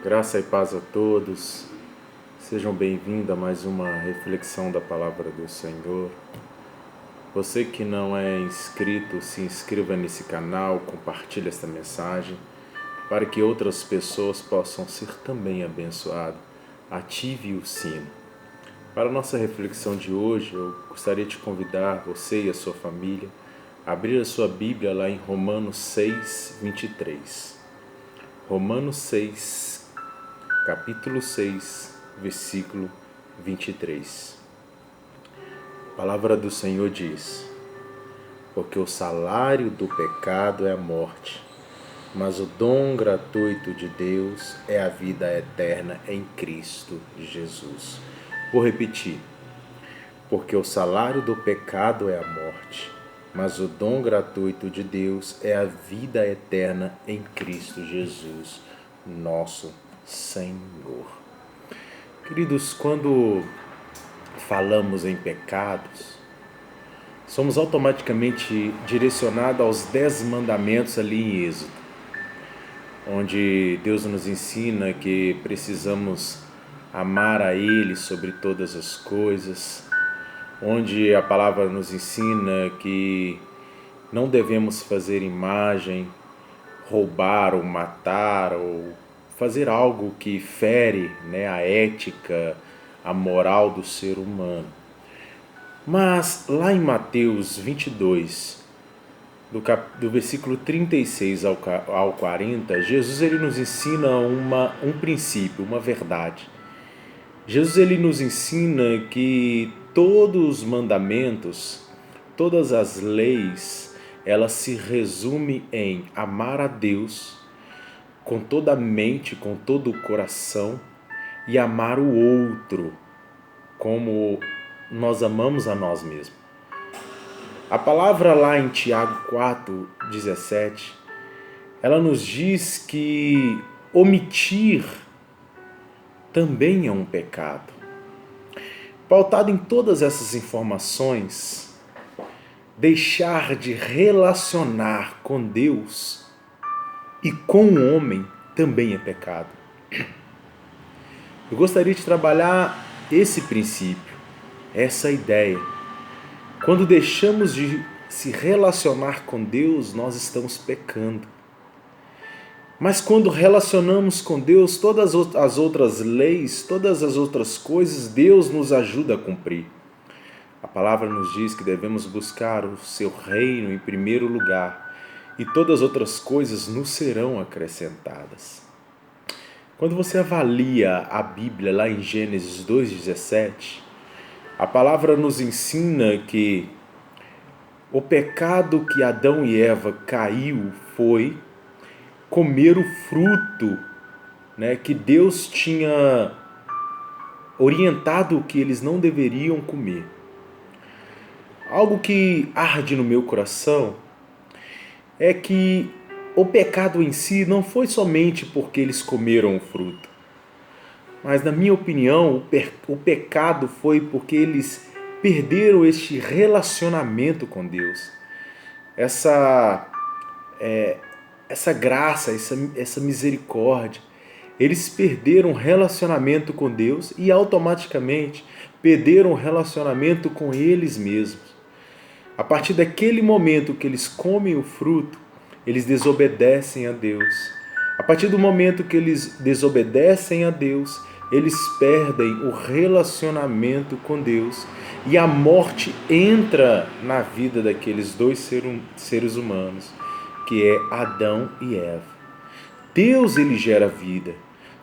Graça e paz a todos. Sejam bem-vindos a mais uma reflexão da Palavra do Senhor. Você que não é inscrito, se inscreva nesse canal, compartilhe esta mensagem para que outras pessoas possam ser também abençoadas. Ative o sino. Para a nossa reflexão de hoje, eu gostaria de convidar você e a sua família a abrir a sua Bíblia lá em Romanos 6, 23. Romanos 6, capítulo 6, versículo 23. A palavra do Senhor diz: porque o salário do pecado é a morte, mas o dom gratuito de Deus é a vida eterna em Cristo Jesus. Vou repetir. Porque o salário do pecado é a morte, mas o dom gratuito de Deus é a vida eterna em Cristo Jesus, nosso Senhor. Queridos, quando falamos em pecados, somos automaticamente direcionados aos 10 mandamentos ali em Êxodo, onde Deus nos ensina que precisamos amar a Ele sobre todas as coisas, onde a palavra nos ensina que não devemos fazer imagem, roubar ou matar ou fazer algo que fere, a ética, a moral do ser humano. Mas lá em Mateus 22, do versículo 36 ao 40, Jesus ele nos ensina um princípio, uma verdade. Jesus ele nos ensina que todos os mandamentos, todas as leis, elas se resumem em amar a Deus com toda a mente, com todo o coração e amar o outro como nós amamos a nós mesmos. A palavra lá em Tiago 4:17, ela nos diz que omitir também é um pecado. Pautado em todas essas informações, deixar de relacionar com Deus e com o homem também é pecado. Eu gostaria de trabalhar esse princípio, essa ideia. Quando deixamos de se relacionar com Deus, nós estamos pecando. Mas quando relacionamos com Deus, todas as outras leis, todas as outras coisas, Deus nos ajuda a cumprir. A palavra nos diz que devemos buscar o seu reino em primeiro lugar e todas as outras coisas nos serão acrescentadas. Quando você avalia a Bíblia lá em Gênesis 2:17, a palavra nos ensina que o pecado que Adão e Eva caiu foi comer o fruto, que Deus tinha orientado que eles não deveriam comer. Algo que arde no meu coração é que o pecado em si não foi somente porque eles comeram o fruto, mas na minha opinião o pecado foi porque eles perderam este relacionamento com Deus. Essa graça, essa misericórdia. Eles perderam o relacionamento com Deus e automaticamente perderam o relacionamento com eles mesmos. A partir daquele momento que eles comem o fruto, eles desobedecem a Deus. A partir do momento que eles desobedecem a Deus, eles perdem o relacionamento com Deus e a morte entra na vida daqueles dois seres humanos, que é Adão e Eva. Deus ele gera vida.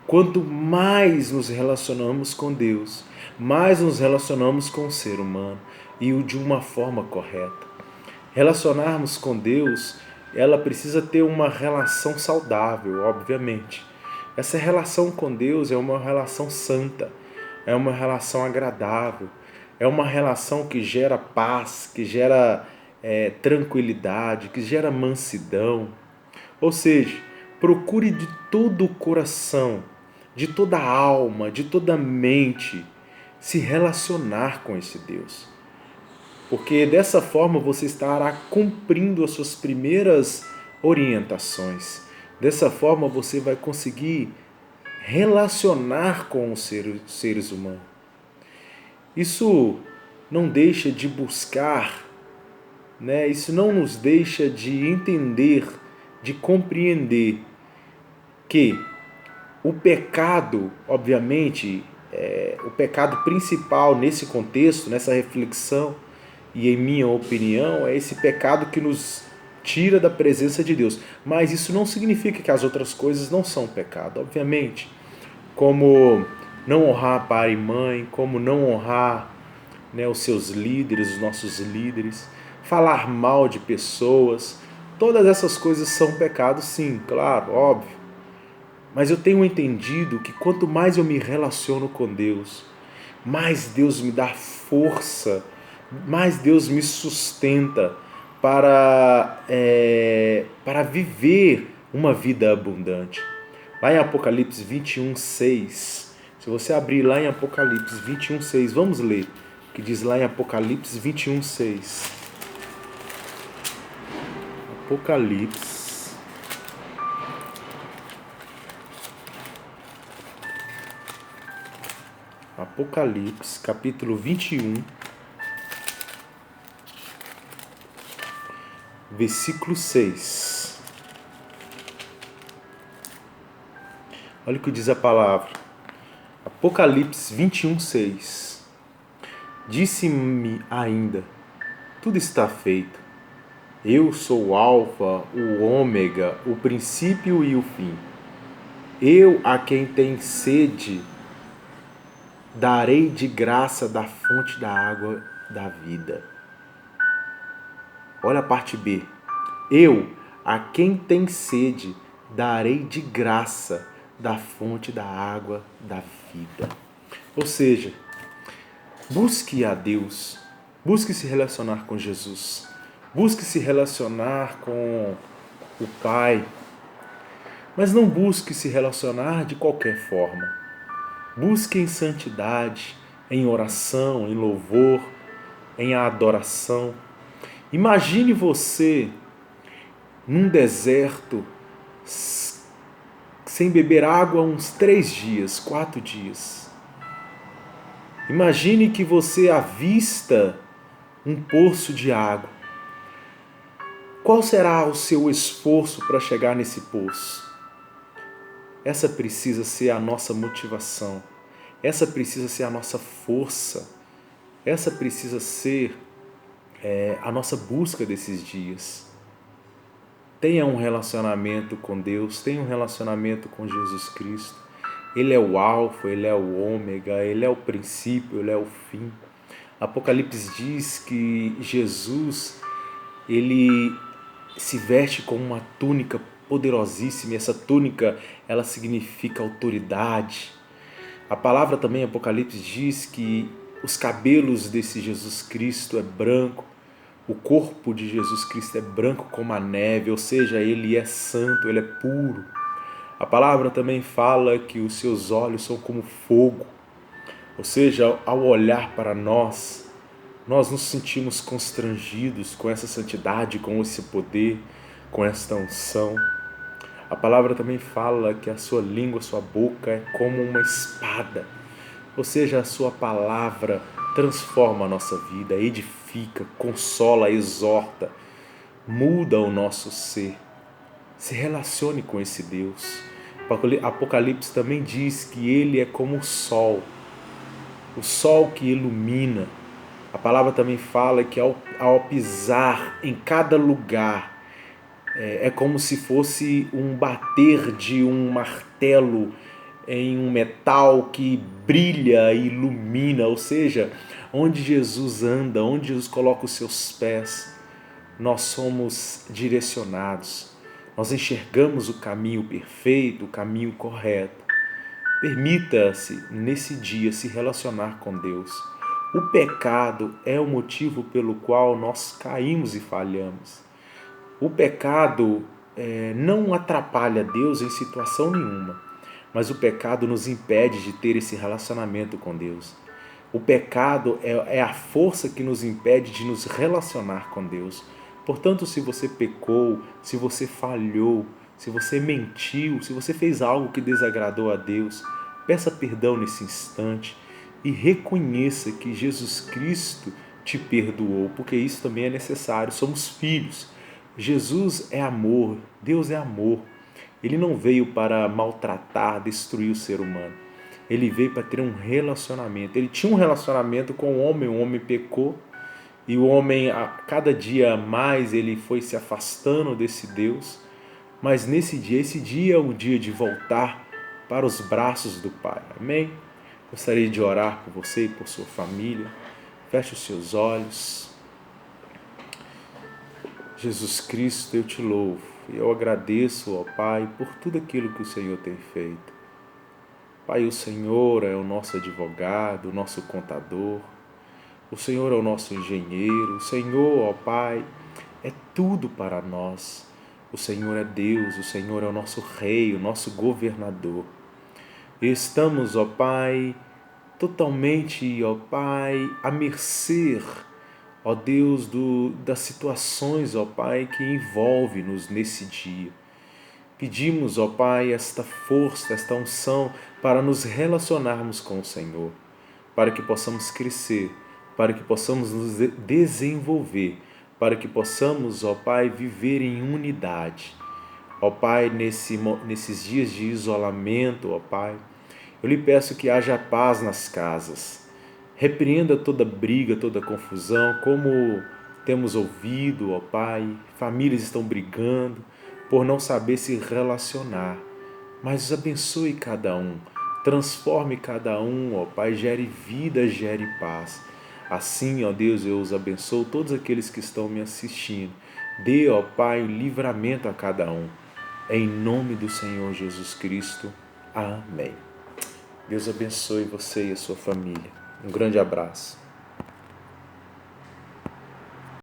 Quanto mais nos relacionamos com Deus, mais nos relacionamos com o ser humano e de uma forma correta. Relacionarmos com Deus, ela precisa ter uma relação saudável, obviamente. Essa relação com Deus é uma relação santa, é uma relação agradável, é uma relação que gera paz, que gera tranquilidade, que gera mansidão. Ou seja, procure de todo o coração, de toda a alma, de toda a mente, se relacionar com esse Deus. Porque dessa forma você estará cumprindo as suas primeiras orientações. Dessa forma você vai conseguir relacionar com os seres humanos. Isso não deixa de buscar, né? Isso não nos deixa de entender, de compreender que o pecado, obviamente, o pecado principal nesse contexto, nessa reflexão, e em minha opinião, é esse pecado que nos tira da presença de Deus. Mas isso não significa que as outras coisas não são pecado, obviamente. Como não honrar pai e mãe, como não honrar, né, os seus líderes, os nossos líderes, falar mal de pessoas, todas essas coisas são pecados, sim, claro, óbvio. Mas eu tenho entendido que quanto mais eu me relaciono com Deus, mais Deus me dá força, mais Deus me sustenta para viver uma vida abundante. Lá em Apocalipse 21:6, se você abrir lá em Apocalipse 21:6, vamos ler o que diz lá em Apocalipse 21:6. Apocalipse, capítulo 21, versículo 6. Olha o que diz a palavra. Apocalipse 21:6. Disse-me ainda, tudo está feito. Eu sou o Alfa, o Ômega, o princípio e o fim. Eu, a quem tem sede, darei de graça da fonte da água da vida. Olha a parte B. Eu, a quem tem sede, darei de graça da fonte da água da vida. Ou seja, busque a Deus, busque se relacionar com Jesus, busque se relacionar com o Pai, mas não busque se relacionar de qualquer forma. Busque em santidade, em oração, em louvor, em adoração. Imagine você num deserto, sem beber água uns 3 dias, 4 dias. Imagine que você avista um poço de água. Qual será o seu esforço para chegar nesse poço? Essa precisa ser a nossa motivação. Essa precisa ser a nossa força. Essa precisa ser a nossa busca desses dias. Tenha um relacionamento com Deus, tenha um relacionamento com Jesus Cristo. Ele é o Alfa, Ele é o Ômega, Ele é o princípio, Ele é o fim. Apocalipse diz que Jesus, Ele se veste com uma túnica poderosíssima, e essa túnica, ela significa autoridade. A palavra também, Apocalipse, diz que os cabelos desse Jesus Cristo é branco, o corpo de Jesus Cristo é branco como a neve, ou seja, ele é santo, ele é puro. A palavra também fala que os seus olhos são como fogo, ou seja, ao olhar para nós nos sentimos constrangidos com essa santidade, com esse poder, com esta unção. A palavra também fala que a sua língua, a sua boca é como uma espada. Ou seja, a sua palavra transforma a nossa vida, edifica, consola, exorta, muda o nosso ser. Se relacione com esse Deus. Apocalipse também diz que Ele é como o sol que ilumina. A palavra também fala que ao pisar em cada lugar, é como se fosse um bater de um martelo em um metal que brilha e ilumina, ou seja, onde Jesus anda, onde Jesus coloca os seus pés, nós somos direcionados, nós enxergamos o caminho perfeito, o caminho correto. Permita-se nesse dia se relacionar com Deus. O pecado é o motivo pelo qual nós caímos e falhamos. O pecado não atrapalha Deus em situação nenhuma, mas o pecado nos impede de ter esse relacionamento com Deus. O pecado é a força que nos impede de nos relacionar com Deus. Portanto, se você pecou, se você falhou, se você mentiu, se você fez algo que desagradou a Deus, peça perdão nesse instante e reconheça que Jesus Cristo te perdoou, porque isso também é necessário. Somos filhos. Jesus é amor, Deus é amor. Ele não veio para maltratar, destruir o ser humano. Ele veio para ter um relacionamento. Ele tinha um relacionamento com o homem pecou, e o homem, a cada dia mais, ele foi se afastando desse Deus. Mas nesse dia, esse dia é o dia de voltar para os braços do Pai. Amém? Gostaria de orar por você e por sua família. Feche os seus olhos. Jesus Cristo, eu te louvo e eu agradeço, ó Pai, por tudo aquilo que o Senhor tem feito. Pai, o Senhor é o nosso advogado, o nosso contador, o Senhor é o nosso engenheiro, o Senhor, ó Pai, é tudo para nós. O Senhor é Deus, o Senhor é o nosso Rei, o nosso governador. E estamos, ó Pai, totalmente, ó Pai, à mercê, ó Deus, das situações, ó Pai, que envolve-nos nesse dia. Pedimos, ó Pai, esta força, esta unção para nos relacionarmos com o Senhor, para que possamos crescer, para que possamos nos desenvolver, para que possamos, ó Pai, viver em unidade. Ó Pai, nesses dias de isolamento, ó Pai, eu lhe peço que haja paz nas casas. Repreenda toda briga, toda confusão, como temos ouvido, ó Pai, famílias estão brigando por não saber se relacionar. Mas abençoe cada um, transforme cada um, ó Pai, gere vida, gere paz. Assim, ó Deus, eu os abençoo, todos aqueles que estão me assistindo. Dê, ó Pai, livramento a cada um. Em nome do Senhor Jesus Cristo. Amém. Deus abençoe você e a sua família. Um grande abraço.